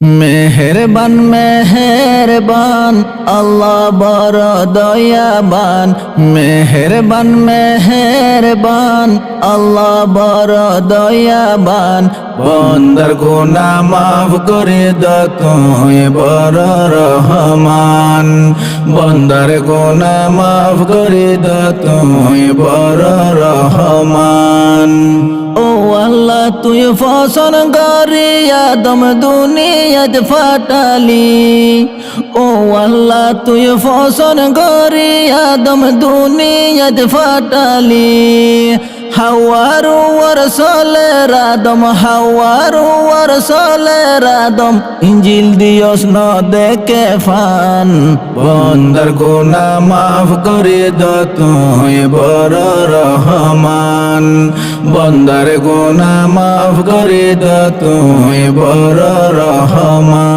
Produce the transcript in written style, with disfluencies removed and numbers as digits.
মেহেরবান মেহেরবান আল্লাহ বড় দয়াবান। মেহেরবান মেহেরবান আল্লাহ বড় দয়াবান। বন্দার গুনাহ মাফ করে দাও তুই বড় রহমান। বন্দার গুনাহ মাফ করে দাও তুই বড় রহমান। ও আল্লাহ তুই ফসন গরি আদম দুনিয়াত ফাটালি। ও আল্লাহ তুই ফসন গরি আদম দুনিয়াত ফাটালি। হাওয়ারু ওয়ারসালের আদম হাওয়ারু ওয়ারসালের আদম ইঞ্জিল দিয়স ন দেখে ফান। বন্দার গুনাহ মাফ করে দাও তুই বড় রহমান। বন্দার গুনাহ মাফ করে দাও তুই বড় রহমান।